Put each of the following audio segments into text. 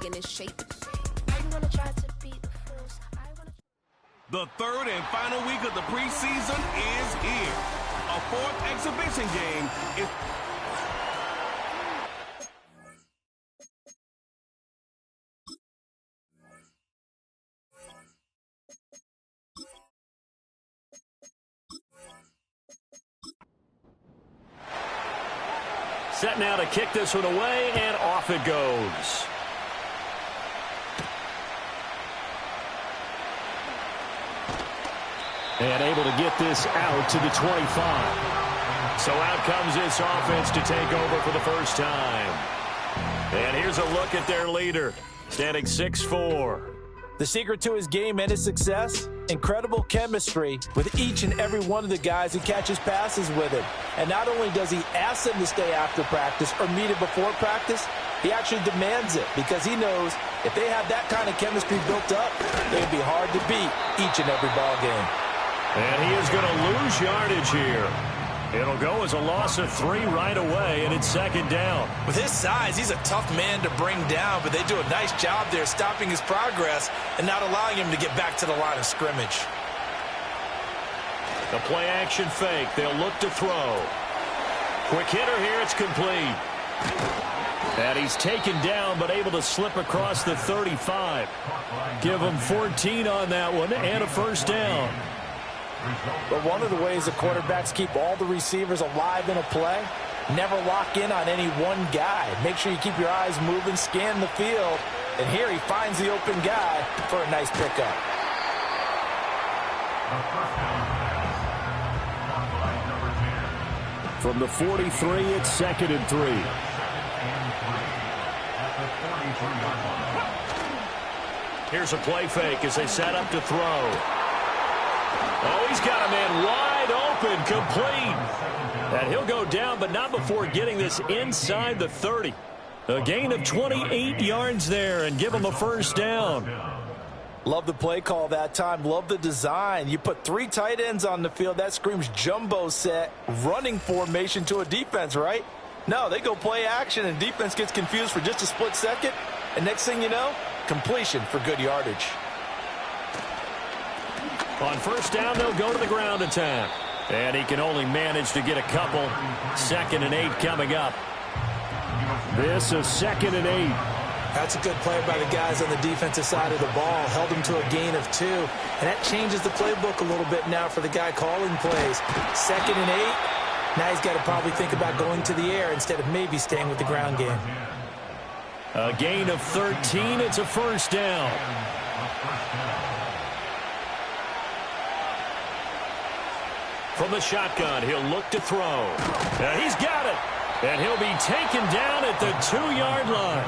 in his shape. The third and final week of the preseason is here. A fourth exhibition game is... Set now to kick this one away, and off it goes. And able to get this out to the 25. So out comes this offense to take over for the first time. And here's a look at their leader, standing 6'4". The secret to his game and his success? Incredible chemistry with each and every one of the guys who catches passes with him. And not only does he ask them to stay after practice or meet it before practice, he actually demands it because he knows if they have that kind of chemistry built up, they'd be hard to beat each and every ball game. And he is going to lose yardage here. It'll go as a loss of 3 right away, and it's second down. With his size, he's a tough man to bring down, but they do a nice job there stopping his progress and not allowing him to get back to the line of scrimmage. The play-action fake. They'll look to throw. Quick hitter here. It's complete. And he's taken down, but able to slip across the 35. Give him 14 on that one, and a first down. But one of the ways the quarterbacks keep all the receivers alive in a play, never lock in on any one guy. Make sure you keep your eyes moving, scan the field. And here he finds the open guy for a nice pickup. From the 43, it's second and 3. Here's a play fake as they set up to throw. Oh, he's got a man wide open, complete. And he'll go down, but not before getting this inside the 30. A gain of 28 yards there, and give him a first down. Love the play call that time. Love the design. You put 3 tight ends on the field. That screams jumbo set, running formation to a defense, right? No, they go play action, and defense gets confused for just a split second. And next thing you know, completion for good yardage. On first down, they'll go to the ground attack. And he can only manage to get a couple. 2nd and 8 coming up. This is 2nd and 8. That's a good play by the guys on the defensive side of the ball. Held him to a gain of 2. And that changes the playbook a little bit now for the guy calling plays. 2nd and 8. Now he's got to probably think about going to the air instead of maybe staying with the ground game. A gain of 13. It's a first down. From the shotgun, he'll look to throw. He's got it. And he'll be taken down at the 2-yard line.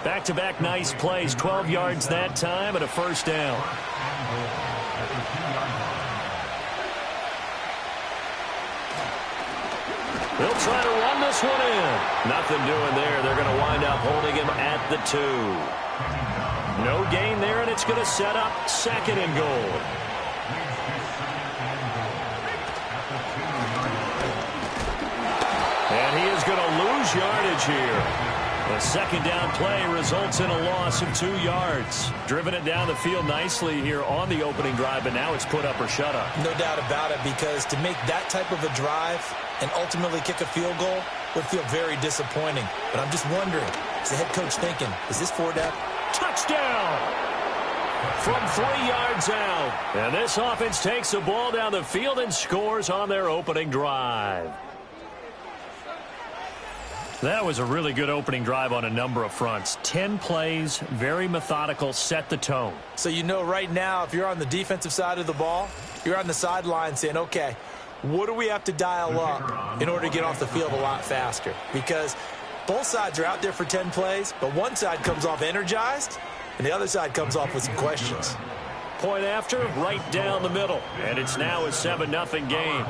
Back-to-back nice plays, 12 yards that time, and a first down. They'll try to run this one in. Nothing doing there. They're going to wind up holding him at the 2. No gain there, and it's going to set up 2nd and goal. And he is going to lose yardage here. The second down play results in a loss of 2 yards. Driven it down the field nicely here on the opening drive, but now it's put up or shut up. No doubt about it, because to make that type of a drive and ultimately kick a field goal would feel very disappointing. But I'm just wondering, is the head coach thinking, is this 4 down? Touchdown! From 3 yards out. And this offense takes the ball down the field and scores on their opening drive. That was a really good opening drive on a number of fronts. 10 plays, very methodical, set the tone. So you know right now, if you're on the defensive side of the ball, you're on the sideline saying, okay, what do we have to dial up in order to get off the field a lot faster? Because both sides are out there for 10 plays, but one side comes off energized, and the other side comes off with some questions. Point after, right down the middle. And it's now a 7-0 game.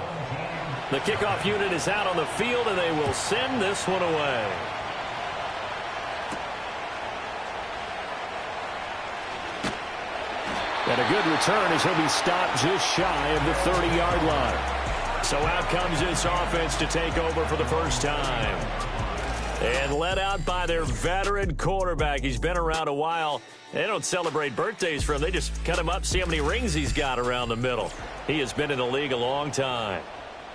The kickoff unit is out on the field, and they will send this one away. And a good return as he'll be stopped just shy of the 30-yard line. So out comes this offense to take over for the first time. And led out by their veteran quarterback. He's been around a while. They don't celebrate birthdays for him. They just cut him up, see how many rings he's got around the middle. He has been in the league a long time.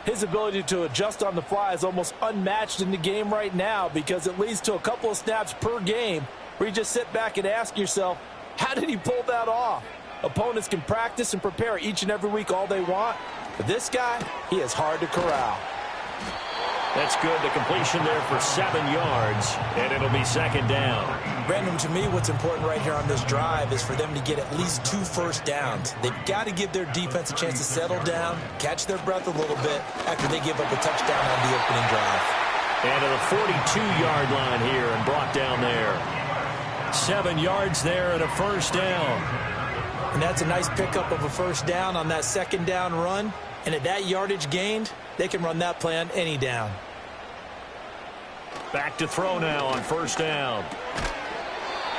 His ability to adjust on the fly is almost unmatched in the game right now because it leads to a couple of snaps per game where you just sit back and ask yourself, how did he pull that off? Opponents can practice and prepare each and every week all they want. But this guy, he is hard to corral. That's good. The completion there for 7 yards, and it'll be second down. Brandon, to me, what's important right here on this drive is for them to get at least 2 first downs. They've got to give their defense a chance to settle down, catch their breath a little bit after they give up a touchdown on the opening drive. And to the 42-yard line here and brought down there. 7 yards there and a first down. And that's a nice pickup of a first down on that second down run. And at that yardage gained, they can run that play on any down. Back to throw now on first down.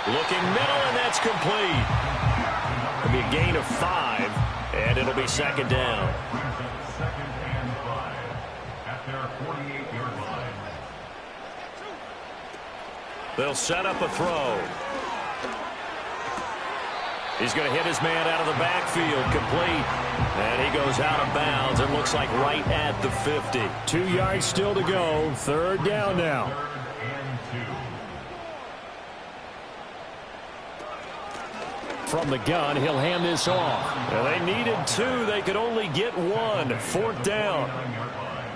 Looking middle, and that's complete. It'll be a gain of 5, and it'll be second down. They'll set up a throw. He's going to hit his man out of the backfield, complete. And he goes out of bounds. It looks like right at the 50. 2 yards still to go. Third down now. From the gun, he'll hand this off. And they needed 2. They could only get 1. Fourth down.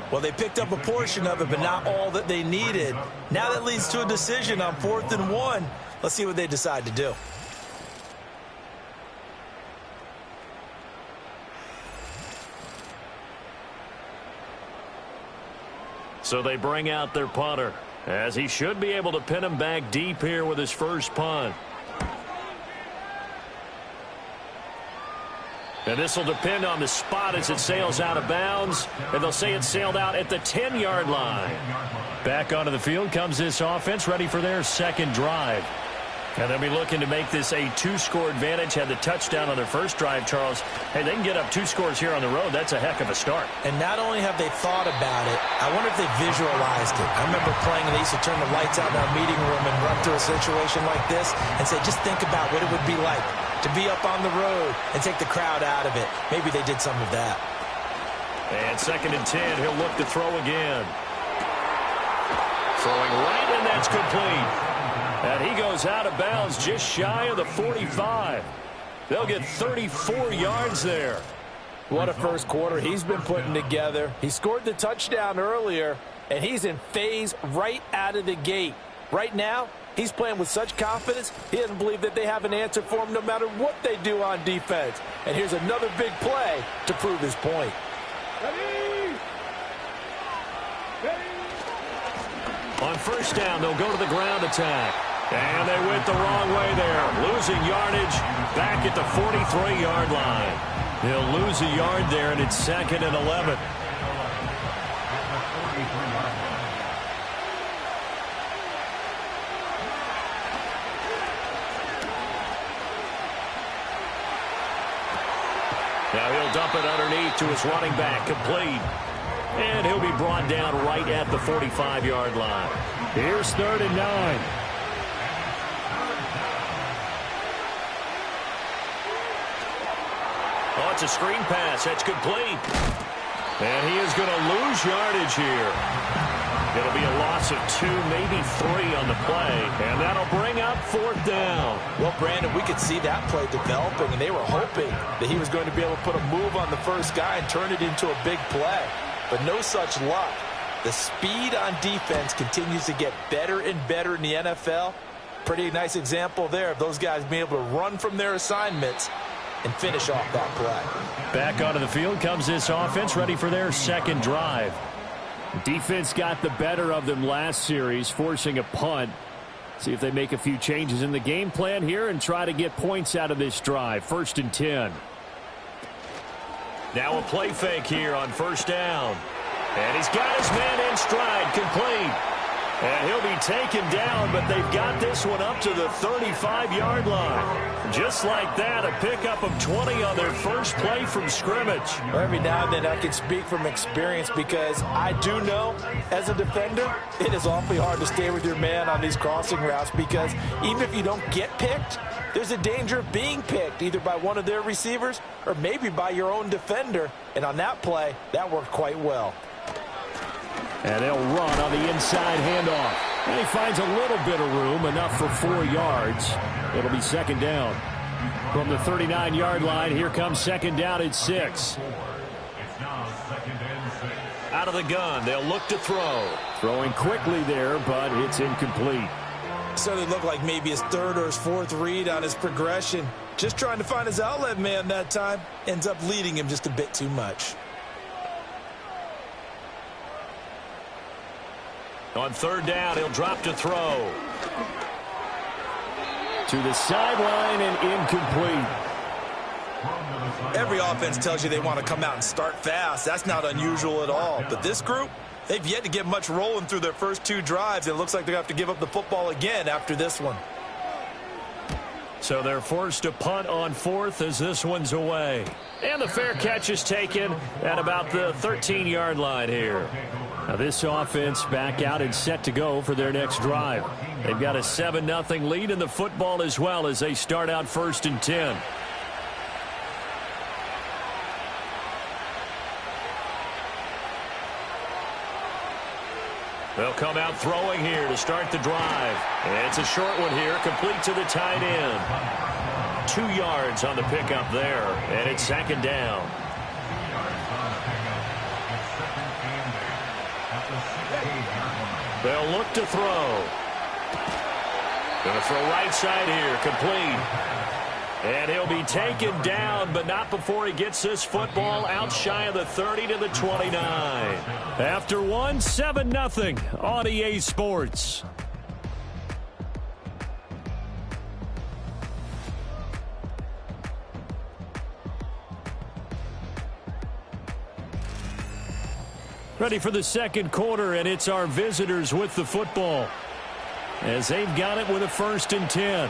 Well, they picked up a portion of it, but not all that they needed. Now that leads to a decision on 4th and 1. Let's see what they decide to do. So they bring out their punter, as he should be able to pin him back deep here with his first punt. And this will depend on the spot as it sails out of bounds, and they'll say it sailed out at the 10-yard line. Back onto the field comes this offense, ready for their second drive. And they'll be looking to make this a 2-score advantage. Had the touchdown on their first drive, Charles. Hey, they can get up 2 scores here on the road. That's a heck of a start. And not only have they thought about it, I wonder if they visualized it. I remember playing, and they used to turn the lights out in our meeting room and run through a situation like this and say, just think about what it would be like to be up on the road and take the crowd out of it. Maybe they did some of that. And second and 10, he'll look to throw again. Throwing right, and that's complete. And he goes out of bounds just shy of the 45. They'll get 34 yards there. What a first quarter he's been putting together. He scored the touchdown earlier, and he's in phase right out of the gate. Right now, he's playing with such confidence, he doesn't believe that they have an answer for him no matter what they do on defense. And here's another big play to prove his point. On first down, they'll go to the ground attack. And they went the wrong way there. Losing yardage back at the 43-yard line. They'll lose a yard there, and it's second and 11. Now he'll dump it underneath to his running back, complete. And he'll be brought down right at the 45-yard line. Here's 3rd and 9. Oh, it's a screen pass. That's complete. And he is going to lose yardage here. It'll be a loss of 2, maybe 3 on the play. And that'll bring up 4th down. Well, Brandon, we could see that play developing, and they were hoping that he was going to be able to put a move on the first guy and turn it into a big play. But no such luck. The speed on defense continues to get better and better in the NFL. Pretty nice example there of those guys being able to run from their assignments and finish off that play. Back onto the field comes this offense, ready for their second drive. Defense got the better of them last series, forcing a punt. See if they make a few changes in the game plan here and try to get points out of this drive. 1st and 10. Now a play fake here on first down. And he's got his man in stride, complete. And he'll be taken down, but they've got this one up to the 35-yard line. Just like that, a pickup of 20 on their first play from scrimmage. Every now and then I can speak from experience because I do know, as a defender, it is awfully hard to stay with your man on these crossing routes because even if you don't get picked, there's a danger of being picked either by one of their receivers or maybe by your own defender. And on that play, that worked quite well. And they'll run on the inside handoff. And he finds a little bit of room, enough for 4 yards. It'll be second down. From the 39-yard line, here comes second down at 6. Out of the gun, they'll look to throw. Throwing quickly there, but it's incomplete. Certainly looked like maybe his third or his fourth read on his progression. Just trying to find his outlet man that time. Ends up leading him just a bit too much. On third down, he'll drop to throw. To the sideline and incomplete. Every offense tells you they want to come out and start fast. That's not unusual at all. But this group, they've yet to get much rolling through their first 2 drives. It looks like they're going to have to give up the football again after this one. So they're forced to punt on 4th as this one's away. And the fair catch is taken at about the 13-yard line here. Now this offense back out and set to go for their next drive. They've got a 7-0 lead in the football as well as they start out 1st and 10. They'll come out throwing here to start the drive. And it's a short one here, complete to the tight end. 2 yards on the pickup there, and it's second down. They'll look to throw. Going to throw right side here, complete. And he'll be taken down, but not before he gets this football out shy of the 30 to the 29. After one, 7-0 on EA Sports. Ready for the second quarter, and it's our visitors with the football as they've got it with a 1st and 10.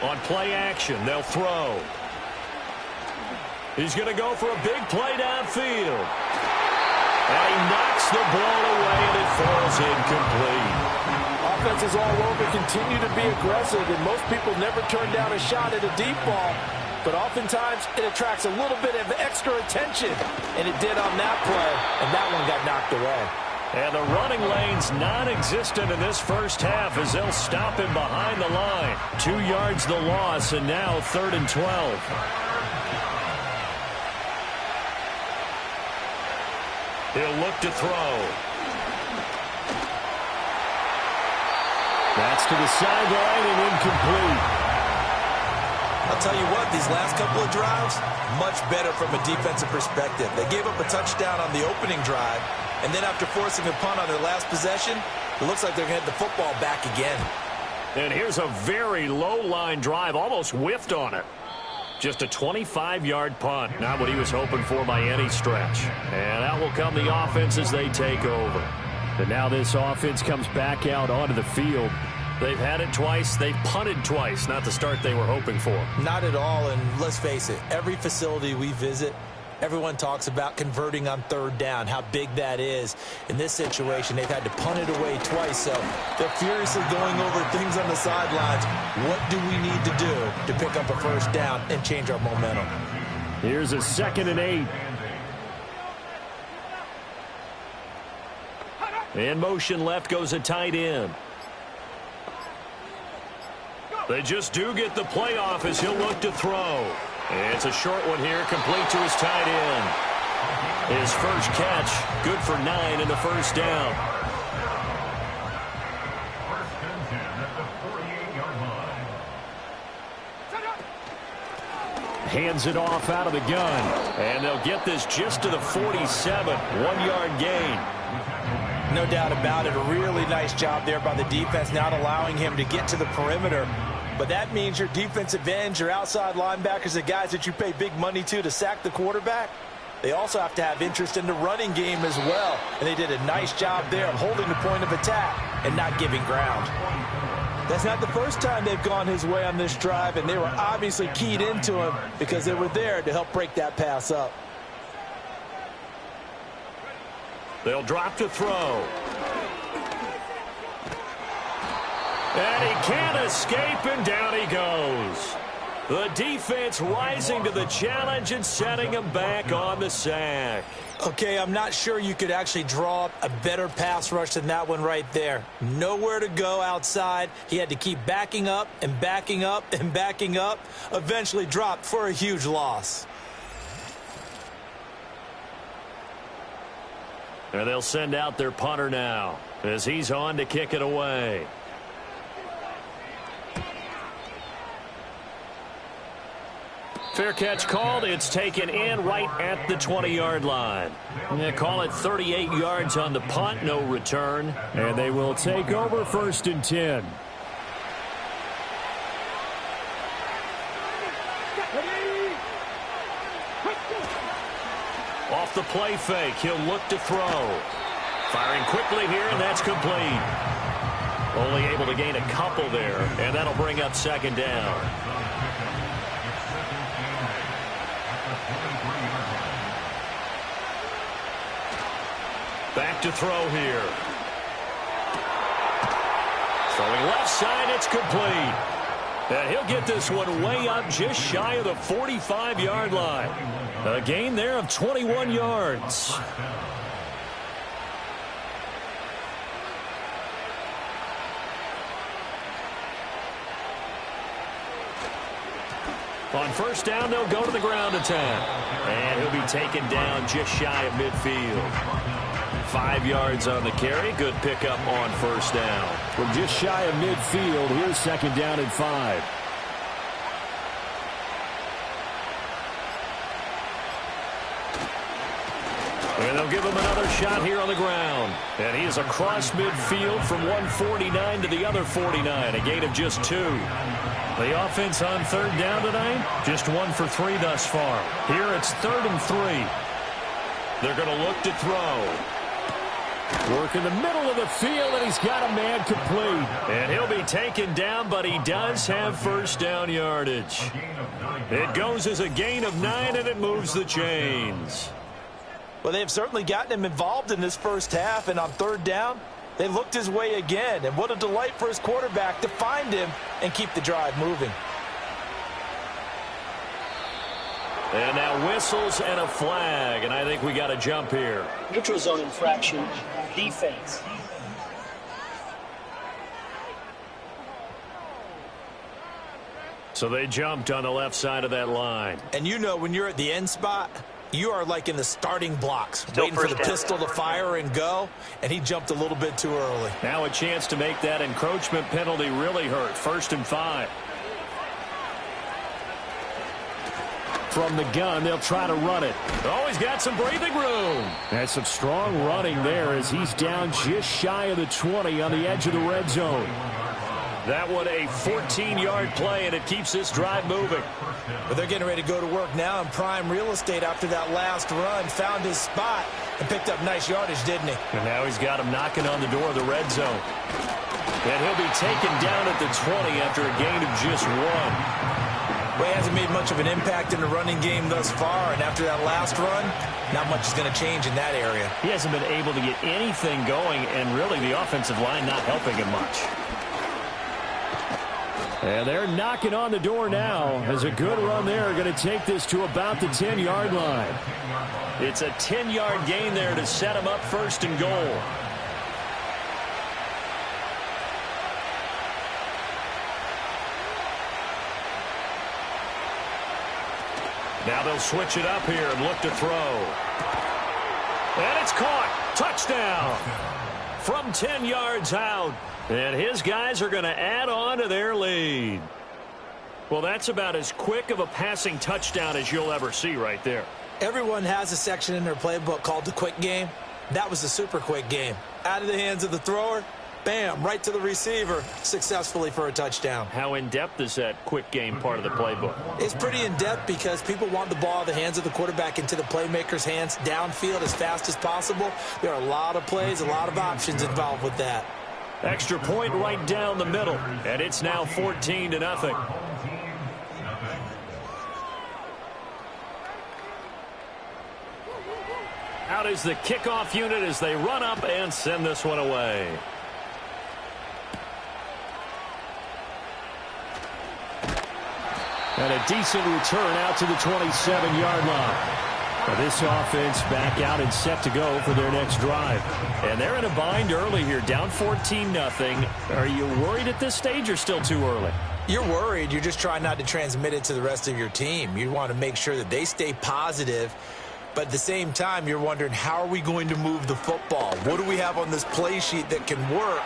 On play action, they'll throw. He's going to go for a big play downfield. And he knocks the ball away, and it falls incomplete. Offenses all over continue to be aggressive, and most people never turn down a shot at a deep ball. But oftentimes, it attracts a little bit of extra attention, and it did on that play, and that one got knocked away. And the running lane's non-existent in this first half as they'll stop him behind the line. 2 yards the loss, and now 3rd and 12. He'll look to throw. That's to the sideline and incomplete. I'll tell you what, these last couple of drives, much better from a defensive perspective. They gave up a touchdown on the opening drive, and then after forcing a punt on their last possession, it looks like they're going to get the football back again. And here's a very low-line drive, almost whiffed on it. Just a 25-yard punt, not what he was hoping for by any stretch. And out will come the offense as they take over. And now this offense comes back out onto the field. They've had it twice. They've punted twice. Not the start they were hoping for. Not at all, and let's face it, every facility we visit, everyone talks about converting on 3rd down, how big that is. In this situation, they've had to punt it away twice, so they're furiously going over things on the sidelines. What do we need to do to pick up a 1st down and change our momentum? Here's a 2nd and 8. In motion left goes a tight end. They just do get the play off as he'll look to throw. It's a short one here, complete to his tight end. His first catch, good for 9 in the first down. Hands it off out of the gun. And they'll get this just to the 47, 1-yard gain. No doubt about it. A really nice job there by the defense, not allowing him to get to the perimeter. But that means your defensive ends, your outside linebackers, the guys that you pay big money to sack the quarterback, They also have to have interest in the running game as well. And they did a nice job there of holding the point of attack and not giving ground. That's not the first time they've gone his way on this drive, and they were obviously keyed into him because they were there to help break that pass up. They'll drop to throw. And he can't escape, and down he goes. The defense rising to the challenge and setting him back on the sack. Okay, I'm not sure you could actually draw up a better pass rush than that one right there. Nowhere to go outside. He had to keep backing up and backing up and backing up. Eventually dropped for a huge loss. And they'll send out their punter now as he's on to kick it away. Fair catch called. It's taken in right at the 20-yard line. They call it 38 yards on the punt, no return. And they will take over 1st and 10. Off the play fake, he'll look to throw. Firing quickly here, and that's complete. Only able to gain a couple there, and that'll bring up 2nd down. Back to throw here. Throwing left side, it's complete. And he'll get this one way up just shy of the 45-yard line. A gain there of 21 yards. On 1st down, they'll go to the ground attack. And he'll be taken down just shy of midfield. 5 yards on the carry. Good pickup on 1st down. From just shy of midfield, here's 2nd down and 5. And they'll give him another shot here on the ground. And he is across midfield from 149 to the other 49. A gain of just 2. The offense on 3rd down tonight, just 1 for 3 thus far. Here it's 3rd and 3. They're going to look to throw. Work in the middle of the field, and he's got a man complete. And he'll be taken down, but he does have 1st down yardage. It goes as a gain of 9, and it moves the chains. Well, they've certainly gotten him involved in this first half, and on 3rd down, they looked his way again. And what a delight for his quarterback to find him and keep the drive moving. And now whistles and a flag, and I think we got a jump here. Neutral zone infraction, defense. So they jumped on the left side of that line. And you know when you're at the end spot, you are like in the starting blocks, waiting for the pistol to fire and go, and he jumped a little bit too early. Now a chance to make that encroachment penalty really hurt. 1st and 5. From the gun, they'll try to run it. Oh, he's got some breathing room. That's some strong running there as he's down just shy of the 20 on the edge of the red zone. That one a 14-yard play, and it keeps this drive moving. But they're getting ready to go to work now in prime real estate after that last run. Found his spot and picked up nice yardage, didn't he? And now he's got him knocking on the door of the red zone. And he'll be taken down at the 20 after a gain of just 1. Well, he hasn't made much of an impact in the running game thus far, and after that last run, not much is going to change in that area. He hasn't been able to get anything going, and really the offensive line not helping him much. And they're knocking on the door now as a good run there going to take this to about the 10-yard line. It's a 10-yard gain there to set him up 1st and goal. Now they'll switch it up here and look to throw. And it's caught. Touchdown. From 10 yards out. And his guys are going to add on to their lead. Well, that's about as quick of a passing touchdown as you'll ever see right there. Everyone has a section in their playbook called the quick game. That was the super quick game. Out of the hands of the thrower, bam, right to the receiver, successfully for a touchdown. How in-depth is that quick game part of the playbook? It's pretty in-depth because people want the ball in the hands of the quarterback into the playmaker's hands downfield as fast as possible. There are a lot of plays, a lot of options involved with that. Extra point right down the middle, and it's now 14-0. Out is the kickoff unit as they run up and send this one away. And a decent return out to the 27-yard line. Now this offense back out and set to go for their next drive. And they're in a bind early here, down 14-0. Are you worried at this stage or still too early? You're worried. You're just trying not to transmit it to the rest of your team. You want to make sure that they stay positive. But at the same time, you're wondering, how are we going to move the football? What do we have on this play sheet that can work?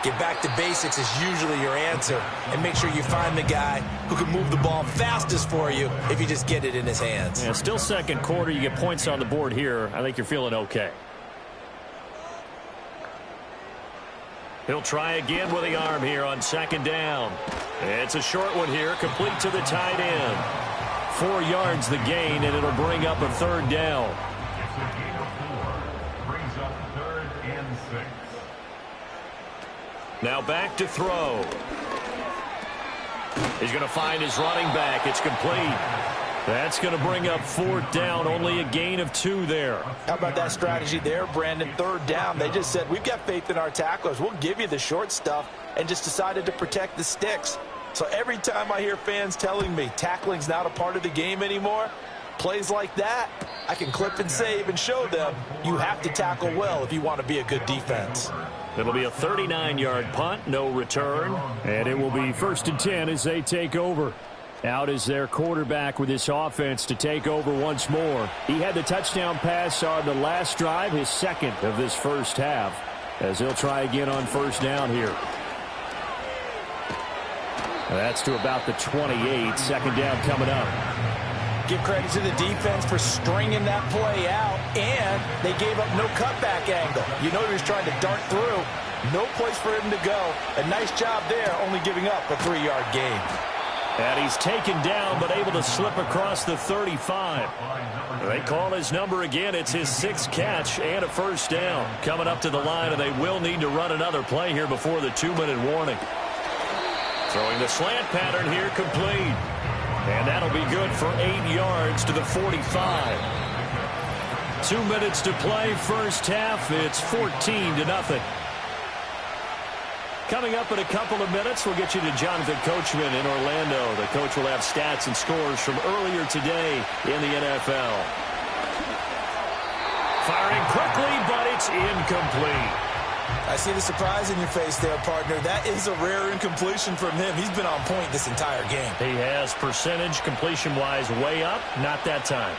Get back to basics is usually your answer. And make sure you find the guy who can move the ball fastest for you if you just get it in his hands. Yeah, still second quarter. You get points on the board here. I think you're feeling okay. He'll try again with the arm here on second down. It's a short one here, complete to the tight end. 4 yards the gain, and it'll bring up a third down. Now back to throw. He's going to find his running back. It's complete. That's going to bring up fourth down. Only a gain of 2 there. How about that strategy there, Brandon? Third down. They just said, we've got faith in our tacklers. We'll give you the short stuff, and just decided to protect the sticks. So every time I hear fans telling me tackling's not a part of the game anymore, plays like that, I can clip and save and show them you have to tackle well if you want to be a good defense. It'll be a 39-yard punt, no return. And it will be 1st and 10 as they take over. Out is their quarterback with this offense to take over once more. He had the touchdown pass on the last drive, his second of this first half, as he'll try again on first down here. That's to about the 28. Second down coming up. Give credit to the defense for stringing that play out, and they gave up no cutback angle. You know he was trying to dart through. No place for him to go. A nice job there, only giving up a 3-yard gain. And he's taken down, but able to slip across the 35. They call his number again. It's his 6th catch and a first down. Coming up to the line, and they will need to run another play here before the 2-minute warning. Throwing the slant pattern here, complete. And that'll be good for 8 yards to the 45. 2 minutes to play, first half. It's 14-0. Coming up in a couple of minutes, we'll get you to Jonathan Coachman in Orlando. The coach will have stats and scores from earlier today in the NFL. Firing quickly, but it's incomplete. I see the surprise in your face there, partner. That is a rare incompletion from him. He's been on point this entire game. He has percentage completion-wise way up. Not that time.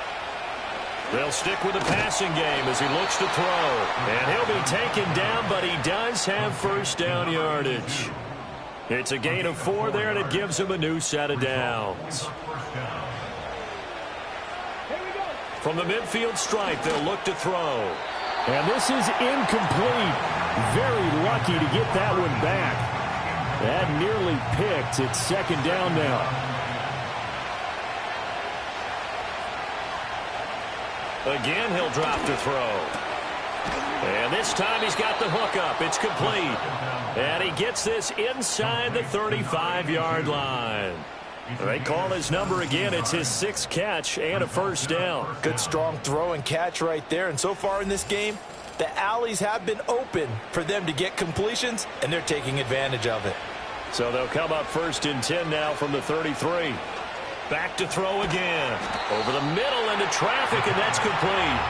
They'll stick with the passing game as he looks to throw. And he'll be taken down, but he does have first down yardage. It's a gain of 4 there, and it gives him a new set of downs. From the midfield stripe, they'll look to throw. And this is incomplete. Very lucky to get that one back. That nearly picked. It's second down now. Again, he'll drop to throw. And this time he's got the hook up. It's complete. And he gets this inside the 35-yard line. They call his number again. It's his 6th catch and a first down. Good, strong throw and catch right there. And so far in this game, the alleys have been open for them to get completions, and they're taking advantage of it. So they'll come up 1st and 10 now from the 33. Back to throw again. Over the middle into traffic, and that's complete.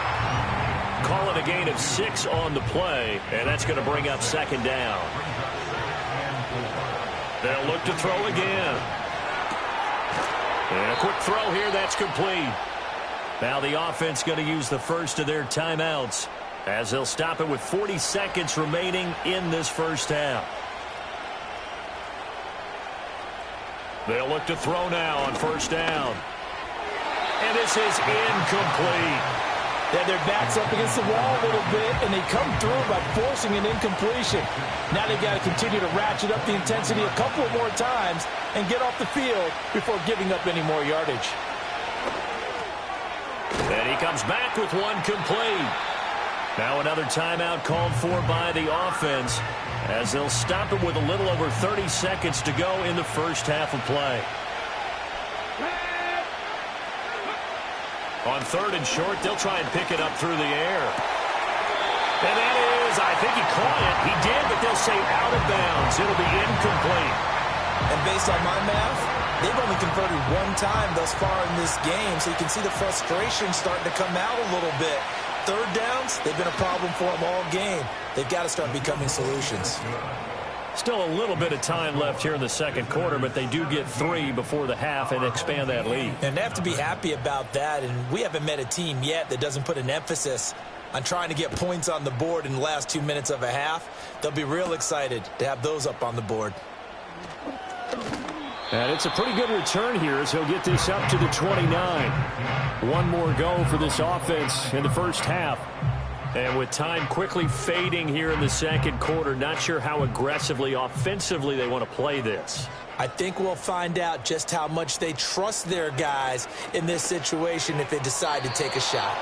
Call it a gain of 6 on the play, and that's going to bring up second down. They'll look to throw again. And a quick throw here, that's complete. Now the offense going to use the first of their timeouts as they'll stop it with 40 seconds remaining in this first half. They'll look to throw now on first down. And this is incomplete. They have their backs up against the wall a little bit, and they come through by forcing an incompletion. Now they've got to continue to ratchet up the intensity a couple of more times and get off the field before giving up any more yardage. And he comes back with one complete. Now another timeout called for by the offense as they'll stop it with a little over 30 seconds to go in the first half of play. On third and short, they'll try and pick it up through the air. And that is, I think he caught it. He did, but they'll say out of bounds. It'll be incomplete. And based on my math, they've only converted one time thus far in this game, so you can see the frustration starting to come out a little bit. Third downs, they've been a problem for them all game. They've got to start becoming solutions. Still a little bit of time left here in the second quarter, but they do get 3 before the half and expand that lead. And they have to be happy about that, and we haven't met a team yet that doesn't put an emphasis on trying to get points on the board in the last 2 minutes of a half. They'll be real excited to have those up on the board. And it's a pretty good return here as he'll get this up to the 29. One more go for this offense in the first half. And with time quickly fading here in the second quarter, not sure how aggressively, offensively they want to play this. I think we'll find out just how much they trust their guys in this situation if they decide to take a shot.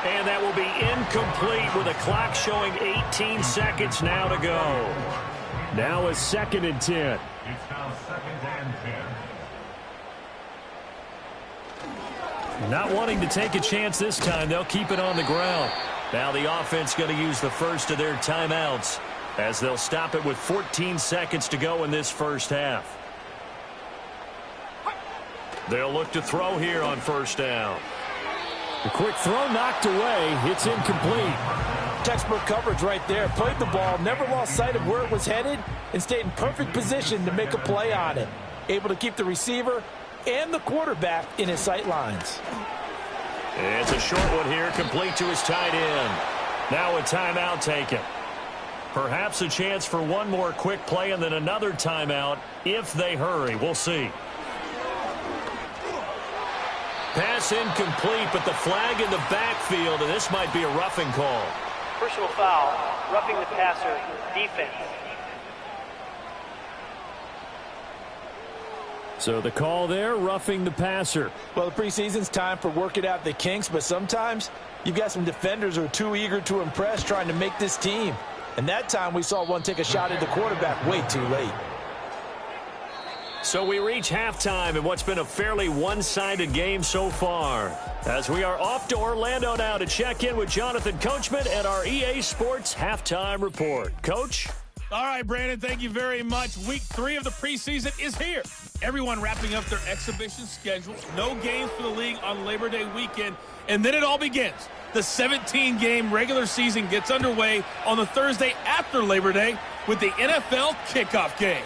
And that will be incomplete with a clock showing 18 seconds now to go. Now a 2nd and 10. It's now 2nd and 10. Not wanting to take a chance this time, they'll keep it on the ground. Now the offense going to use the first of their timeouts as they'll stop it with 14 seconds to go in this first half. They'll look to throw here on first down. The quick throw knocked away. It's incomplete. Textbook coverage right there. Played the ball, never lost sight of where it was headed, and stayed in perfect position to make a play on it. Able to keep the receiver and the quarterback in his sight lines. It's a short one here, complete to his tight end. Now a timeout taken. Perhaps a chance for one more quick play and then another timeout if they hurry. We'll see. Pass incomplete, but the flag in the backfield, and this might be a roughing call. Personal foul, roughing the passer, defense. So the call there, roughing the passer. Well, the preseason's time for working out the kinks, but sometimes you've got some defenders who are too eager to impress trying to make this team. And that time we saw one take a shot at the quarterback way too late. So we reach halftime in what's been a fairly one-sided game so far. As we are off to Orlando now to check in with Jonathan Coachman at our EA Sports Halftime Report. Coach? All right, Brandon, thank you very much. Week 3 of the preseason is here. Everyone wrapping up their exhibition schedules. No games for the league on Labor Day weekend. And then it all begins. The 17-game regular season gets underway on the Thursday after Labor Day with the NFL kickoff game.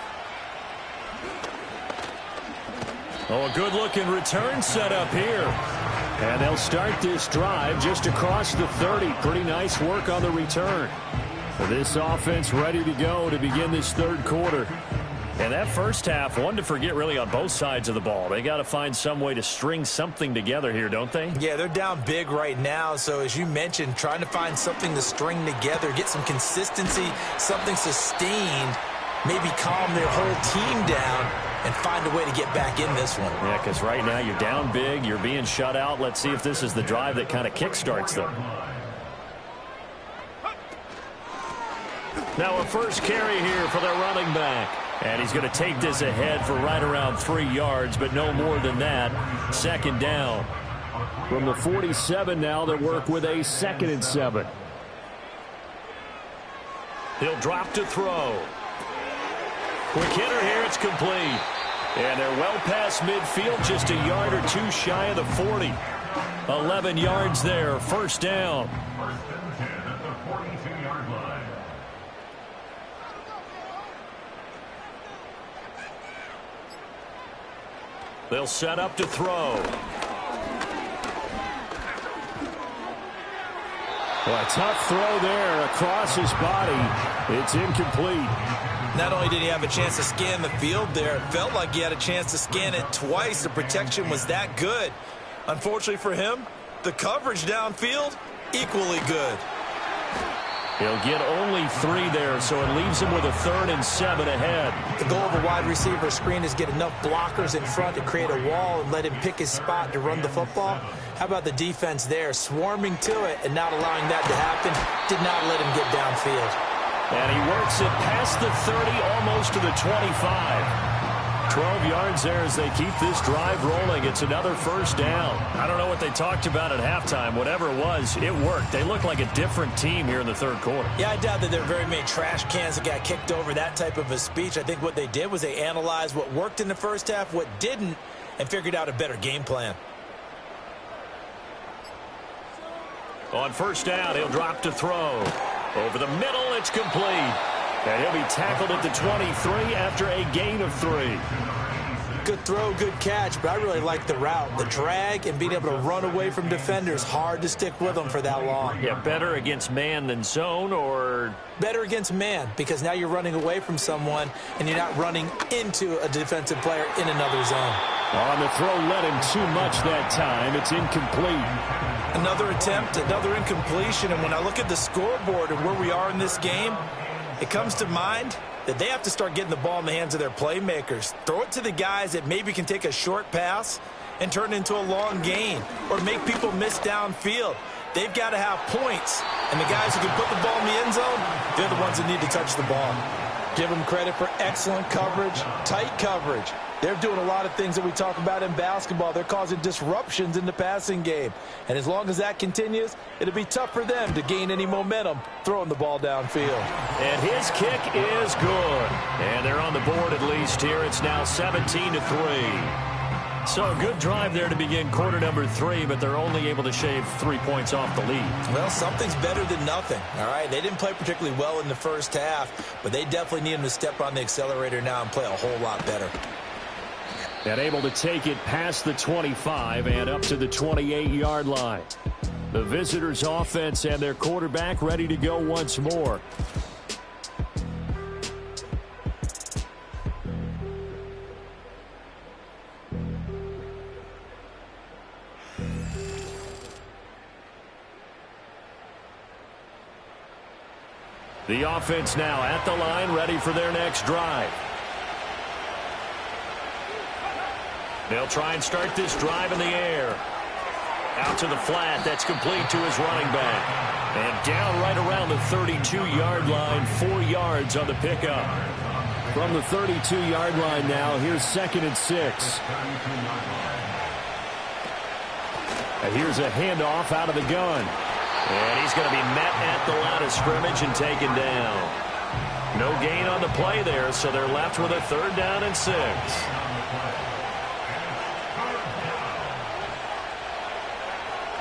Oh, a good-looking return set up here. And they'll start this drive just across the 30. Pretty nice work on the return. This offense ready to go to begin this third quarter. And that first half, one to forget really on both sides of the ball. They got to find some way to string something together here, don't they? Yeah, they're down big right now. So as you mentioned, trying to find something to string together, get some consistency, something sustained, maybe calm their whole team down and find a way to get back in this one. Yeah, because right now you're down big, you're being shut out. Let's see if this is the drive that kind of kickstarts them. Now a first carry here for their running back. And he's going to take this ahead for right around 3 yards, but no more than that. Second down. From the 47 now, they work with a 2nd and 7. He'll drop to throw. Quick hitter here, it's complete. And they're well past midfield, just a yard or two shy of the 40. 11 yards there, first down. First and 10 at the 42-yard line. They'll set up to throw. Well, a tough throw there across his body. It's incomplete. Not only did he have a chance to scan the field there, it felt like he had a chance to scan it twice. The protection was that good. Unfortunately for him, the coverage downfield equally good. He'll get only 3 there, so it leaves him with a 3rd and 7 ahead. The goal of a wide receiver screen is get enough blockers in front to create a wall and let him pick his spot to run the football. How about the defense there, swarming to it and not allowing that to happen? Did not let him get downfield. And he works it past the 30, almost to the 25. 12 yards there as they keep this drive rolling. It's another first down. I don't know what they talked about at halftime. Whatever it was, it worked. They look like a different team here in the third quarter. Yeah, I doubt that there are very many trash cans that got kicked over, that type of a speech. I think what they did was they analyzed what worked in the first half, what didn't, and figured out a better game plan. On first down, he'll drop to throw. Over the middle, it's complete. And he'll be tackled at the 23 after a gain of 3. Good throw, good catch, but I really like the route. The drag and being able to run away from defenders, hard to stick with them for that long. Yeah, better against man than zone, or? Better against man, because now you're running away from someone and you're not running into a defensive player in another zone. On the throw, led him too much that time. It's incomplete. Another attempt, another incompletion, and when I look at the scoreboard and where we are in this game, it comes to mind that they have to start getting the ball in the hands of their playmakers. Throw it to the guys that maybe can take a short pass and turn it into a long gain or make people miss downfield. They've got to have points, and the guys who can put the ball in the end zone, they're the ones that need to touch the ball. Give them credit for excellent coverage, tight coverage. They're doing a lot of things that we talk about in basketball. They're causing disruptions in the passing game. And as long as that continues, it'll be tough for them to gain any momentum throwing the ball downfield. And his kick is good. And they're on the board at least here. It's now 17-3. So a good drive there to begin quarter number 3, but they're only able to shave 3 points off the lead. Well, something's better than nothing, all right? They didn't play particularly well in the first half, but they definitely need them to step on the accelerator now and play a whole lot better. And able to take it past the 25 and up to the 28-yard line. The visitors' offense and their quarterback ready to go once more. The offense now at the line, ready for their next drive. They'll try and start this drive in the air. Out to the flat. That's complete to his running back. And down right around the 32-yard line. 4 yards on the pickup. From the 32-yard line now, here's 2nd and 6. And here's a handoff out of the gun. And he's going to be met at the line of scrimmage and taken down. No gain on the play there, so they're left with a 3rd down and 6.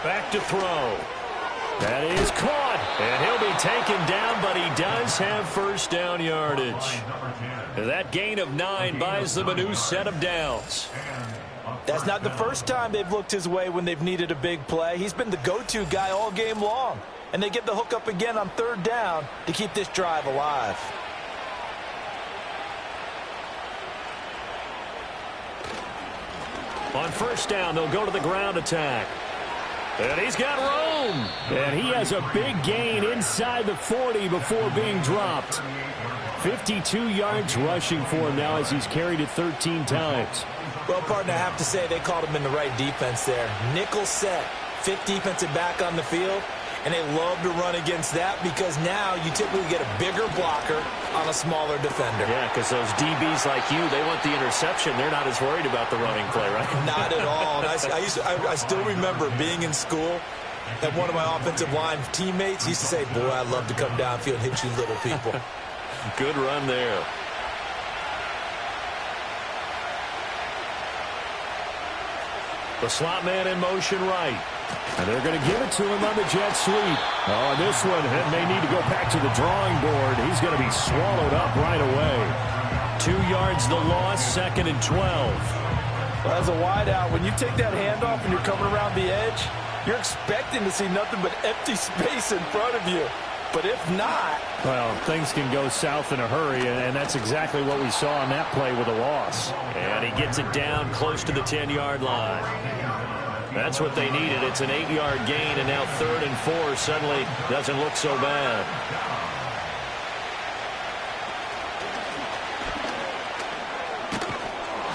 Back to throw. That is caught. And he'll be taken down, but he does have first down yardage. That gain of 9 buys them a new set of downs. That's not the first time they've looked his way when they've needed a big play. He's been the go-to guy all game long. And they get the hook up again on 3rd down to keep this drive alive. On first down, they'll go to the ground attack. And he's got room. And he has a big gain inside the 40 before being dropped. 52 yards rushing for him now as he's carried it 13 times. Well, partner, I have to say they called him in the right defense there. Nickel set, 5th defensive back on the field, and they love to run against that because now you typically get a bigger blocker on a smaller defender. Yeah, because those DBs like you, they want the interception. They're not as worried about the running play, right? Not at all. And I still remember being in school, and one of my offensive line teammates used to say, boy, I'd love to come downfield and hit you little people. Good run there. The slot man in motion right. And they're going to give it to him on the jet sweep. Oh, this one may need to go back to the drawing board. He's going to be swallowed up right away. 2 yards the loss, 2nd and 12. Well, as a wideout, when you take that handoff and you're coming around the edge, you're expecting to see nothing but empty space in front of you. But if not... Well, things can go south in a hurry, and that's exactly what we saw on that play with a loss. And he gets it down close to the 10-yard line. That's what they needed. It's an 8-yard gain, and now 3rd and 4 suddenly doesn't look so bad.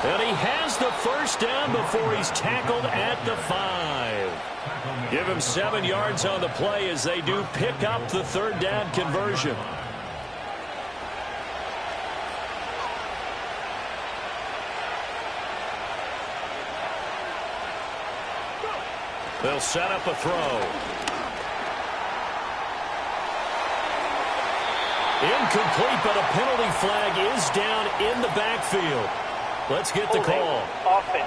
And he has the first down before he's tackled at the 5. Give him 7 yards on the play as they do pick up the 3rd down conversion. They'll set up a throw. Incomplete, but a penalty flag is down in the backfield. Let's get the call. Offense.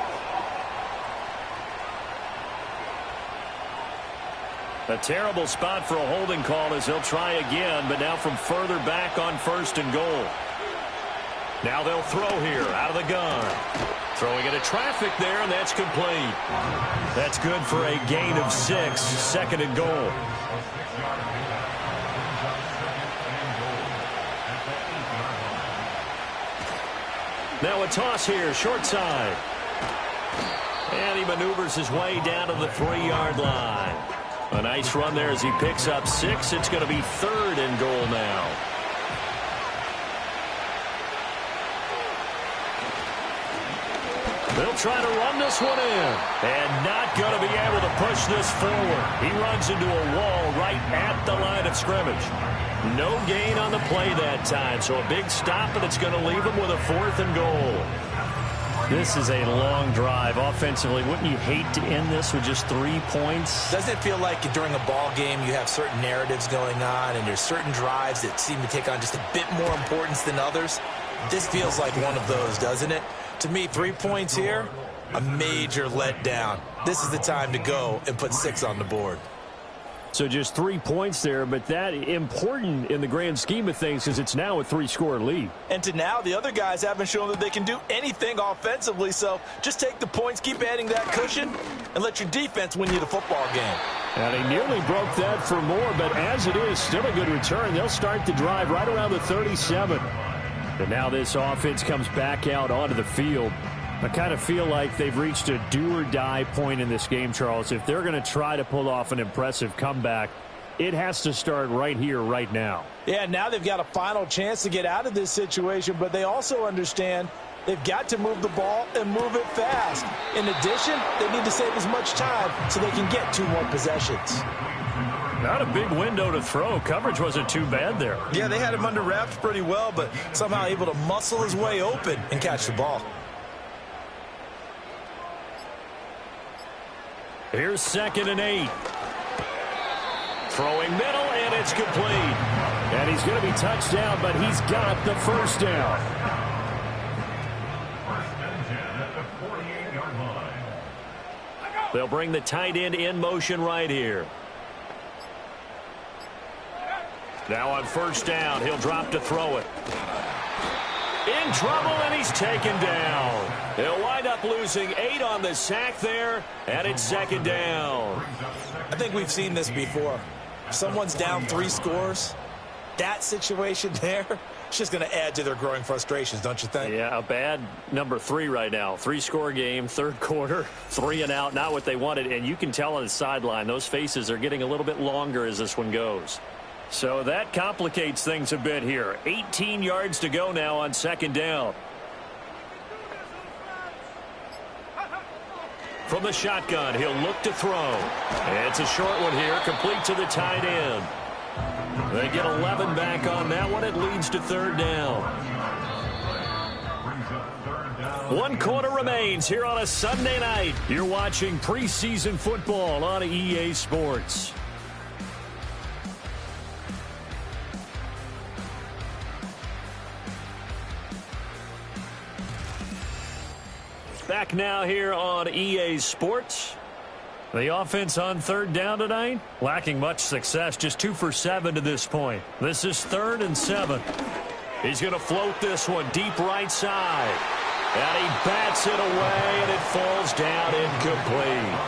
A terrible spot for a holding call as they'll try again, but now from further back on 1st and goal. Now they'll throw here out of the gun. Throwing into traffic there, and that's complete. That's good for a gain of 6, 2nd and goal. Now a toss here, short side. And he maneuvers his way down to the 3-yard line. A nice run there as he picks up 6. It's going to be 3rd and goal now. They'll try to run this one in. And not going to be able to push this forward. He runs into a wall right at the line of scrimmage. No gain on the play that time, so a big stop, and it's going to leave him with a 4th and goal. This is a long drive offensively. Wouldn't you hate to end this with just 3 points? Doesn't it feel like during a ball game you have certain narratives going on and there's certain drives that seem to take on just a bit more importance than others? This feels like one of those, doesn't it? To me, 3 points here, a major letdown. This is the time to go and put 6 on the board. So just 3 points there, but that important in the grand scheme of things because it's now a 3-score lead. And to now, the other guys haven't shown that they can do anything offensively, so just take the points, keep adding that cushion, and let your defense win you the football game. And they nearly broke that for more, but as it is, still a good return. They'll start the drive right around the 37. And now this offense comes back out onto the field. I kind of feel like they've reached a do-or-die point in this game, Charles. If they're going to try to pull off an impressive comeback, it has to start right here, right now. Yeah, now they've got a final chance to get out of this situation, but they also understand they've got to move the ball and move it fast. In addition, they need to save as much time so they can get 2 more possessions. Not a big window to throw. Coverage wasn't too bad there. Yeah, they had him under wraps pretty well, but somehow able to muscle his way open and catch the ball. Here's 2nd and 8. Throwing middle, and it's complete. And he's going to be touched down, but he's got the first down. 1st and 10 at the 48-yard line. They'll bring the tight end in motion right here. Now on 1st down, he'll drop to throw it. In trouble, and he's taken down. He'll wind up losing 8 on the sack there, and it's 2nd down. I think we've seen this before. If someone's down 3 scores, that situation there, it's just going to add to their growing frustrations, don't you think? Yeah, a bad number 3 right now. 3-score game, 3rd quarter, 3 and out, not what they wanted. And you can tell on the sideline, those faces are getting a little bit longer as this one goes. So that complicates things a bit here. 18 yards to go now on 2nd down. From the shotgun, he'll look to throw. It's a short one here, complete to the tight end. They get 11 back on that one. It leads to 3rd down. 1 quarter remains here on a Sunday night. You're watching preseason football on EA Sports. Back now here on EA Sports. The offense on 3rd down tonight, lacking much success, just 2 for 7 to this point. This is 3rd and 7. He's going to float this one deep right side. And he bats it away, and it falls down incomplete.